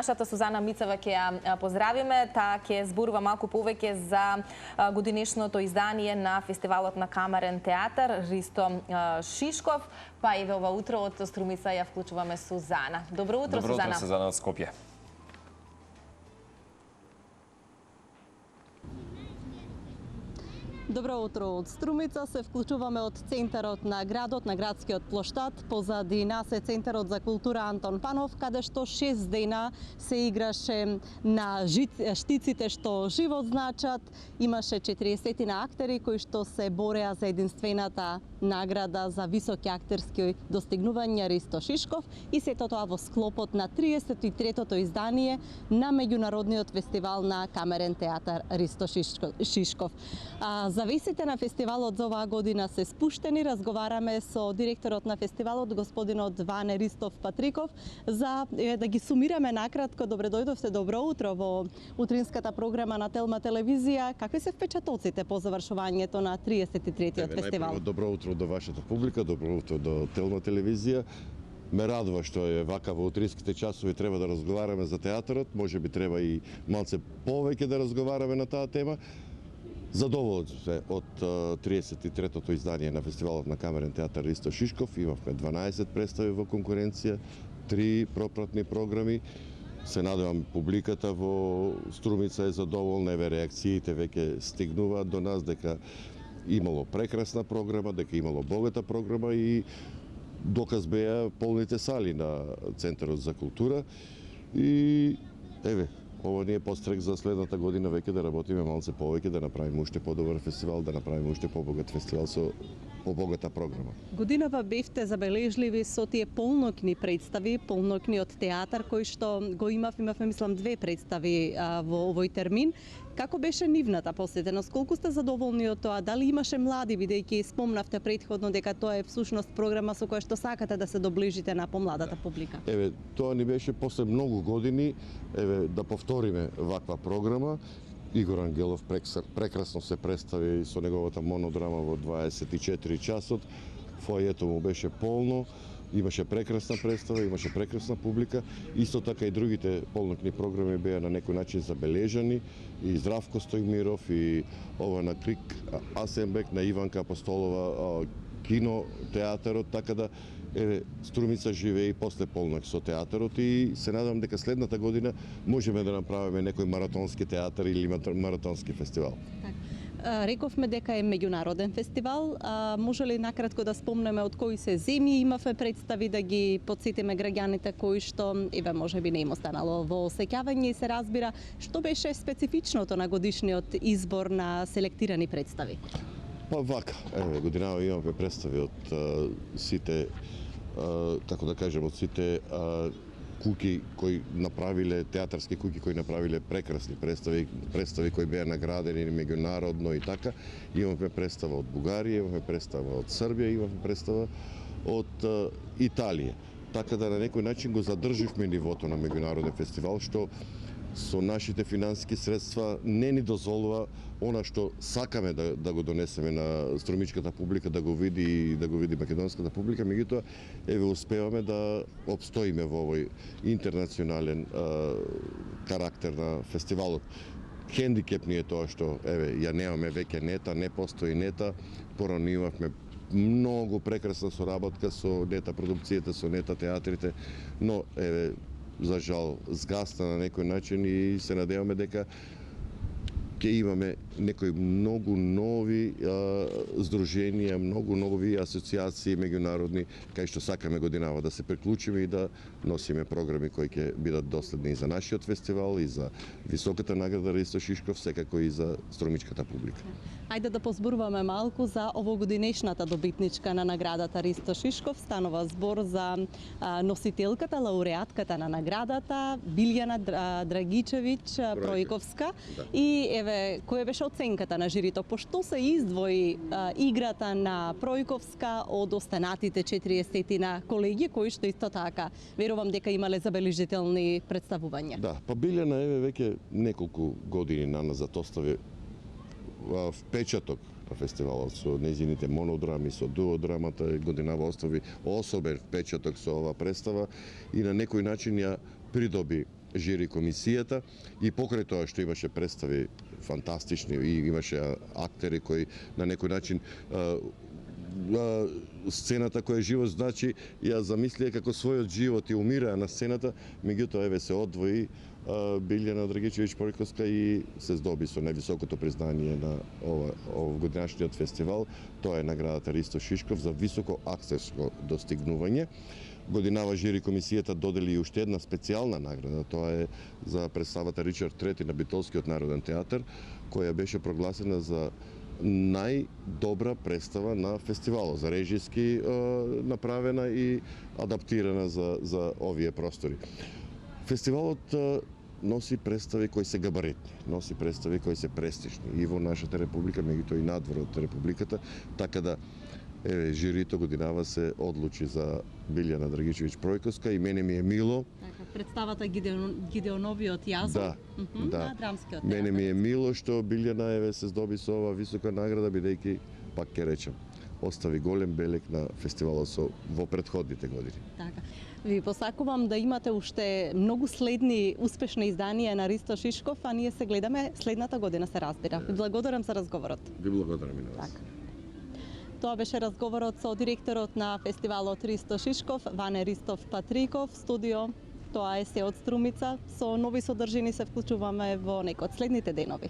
нашата Сузана Мицева ќе ја поздравиме, таа ќе зборува малку повеќе за годинешното издание на фестивалот на камерен театар Ристо Шишков. Па еве ова утро од Струмица ја вклучуваме Сузана. Добро утро, Сузана. Добро утро, Сузана од Скопје. Добро утро од Струмица, се вклучуваме од центарот на градот, на градскиот плоштад. Позади нас е центарот за култура Антон Панов, каде што 6 дена се играше на штиците што живот значат. Имаше 40 актери кои што се бореа за единствената награда за високи актерски достигнувања Ристо Шишков и сето тоа во склопот на 33-тото издание на меѓународниот фестивал на камерен театар Ристо Шишков. Завесите на фестивалот за оваа година се спуштени. Разговараме со директорот на фестивалот, господинот Ване Ристов Патриков, за да ги сумираме накратко. Добре дојдовте, добро утро во утринската програма на Телма телевизија. Какви се впечатоците по завршувањето на 33-тиот фестивал? Добро утро до вашата публика, добро утро до Телма телевизија. Ме радува што е вака во утринските часови треба да разговараме за театарот, можеби треба и малце повеќе да разговараме на таа тема. Задоволен се од 33-тото издание на фестивалот на камерен театар Ристо Шишков. Имавме 12 представи во конкуренција, 3 пропратни програми. Се надевам публиката во Струмица е задоволна, еве реакциите веќе стигнуваат до нас дека имало прекрасна програма, дека имало богата програма и доказ беа полните сали на Центарот за култура. И еве, ова ни е пострек за следната година веќе да работиме малце повеќе, да направиме уште подобар фестивал, да направиме уште побогат фестивал со побогата програма. Годинава бевте забележливи со тие полнокни представи, полнокниот театар кој што го имавме мислам 2 представи во овој термин. Како беше нивната посетеност? Колку сте задоволни од тоа? Дали имаше млади, бидејќи спомнавте претходно дека тоа е всушност програма со која што сакате да се доближите на помладата публика? Еве, тоа ни беше после многу години, еве, да повториме ваква програма. Игор Ангелов прекрасно се представи со неговата монодрама во 24 часот. Фојето му беше полно. Имаше прекрасна представа, имаше прекрасна публика. Исто така и другите полнокни програми беа на некој начин забележани. И Здравко Стојмиров, и ова на Крик Асенбек, на Иванка Апостолова, кино театарот, така да еве Струмица живее и после полнок со театарот и се надевам дека следната година можеме да направиме некој маратонски театар или маратонски фестивал. Рековме дека е меѓународен фестивал. Може ли накратко да спомнеме од кои се земји имавме представи, да ги потсетиме граѓаните кои што еве можеби не им останало во осеќавање и се разбира што беше специфичното на годишниот избор на селектирани представи? Па вака, еве годинава имаме представи од сите, како да кажем, од сите куќи кои направиле, театарски куќи кои направиле прекрасни представи кои беа наградени меѓународно и така. Имаме представа од Бугарија, имаме представа од Србија, имаме представа од Италија. Така да на некој начин го задрживме нивото на меѓународен фестивал, што со нашите финансиски средства не ни дозволува она што сакаме да го донесеме на струмичката публика, да го види македонската публика, меѓутоа еве успеваме да опстоиме во овој интернационален карактер на фестивалот. Хендикеп ни е тоа што еве ја немаме веќе нета, не постои нета, порано имавме многу прекрасна соработка со нета продукцијата, со нета театрите, но еве за жал згасна на некој начин и се надеваме дека ќе имаме некои многу нови здруженија, многу нови асоциации меѓународни, кај што сакаме годинава да се приклучиме и да носиме програми кои ќе бидат доследни и за нашиот фестивал, и за високата награда Ристо Шишков, секако и за струмичката публика. Ајде да позборуваме малку за овогодинешната добитничка на наградата Ристо Шишков. Станува збор за носителката, лауреатката на наградата, Билјана Драгичевиќ Пројковска. Да. И еве, која беше оценката на жирито? Пошто се издвои играта на Пројковска од останатите 40 на колеги кои што исто така верувам дека имале забележителни представувања? Да, па Билјана еве веќе неколку години наназад остави впечаток на фестивалот со нејзините монодрами, со дуодрамата, годинава остави особен впечаток со оваа представа и на некој начин ја придоби жири комисијата и покрај тоа што имаше представи фантастични и имаше актери кои на некој начин сцената која живот значи, ја замислија како својот живот и умираа на сцената, меѓутоа еве се одвои Билјана Драгичевиќ Пројковска и се здоби со највисокото признание на годинашниот фестивал. Тоа е наградата Ристо Шишков за високо актерско достигнување. Годинава жири комисијата додели и уште една специјална награда, тоа е за представата Ричард III на Битолскиот народен театар, која беше прогласена за најдобра представа на фестивалот, за режиски направена и адаптирана за овие простори. Фестивалот носи представи кои се габаритни, носи представи кои се престижни и во нашата република, меѓутоа и надвор од републиката, така да жирито годинава се одлучи за Билјана Драгичевиќ Пројковска и мене ми е мило. Така, представата Гидеоновиот јазот на драмскиот театар. Мене ми е мило што Билјана се здоби со ова висока награда, бидејќи, пак ќе речем, остави голем белег на фестивалот во претходните години. Така. Ви посакувам да имате уште многу следни успешни изданија на Ристо Шишков, а ние се гледаме следната година, се разбира. Ви благодарам за разговорот. Ви благодарам и на вас. Така. Тоа беше разговорот со директорот на фестивалот Ристо Шишков, Ване Ристов Патриков, студио. Тоа е се од Струмица. Со нови содржини се вклучуваме во некој од следните денови.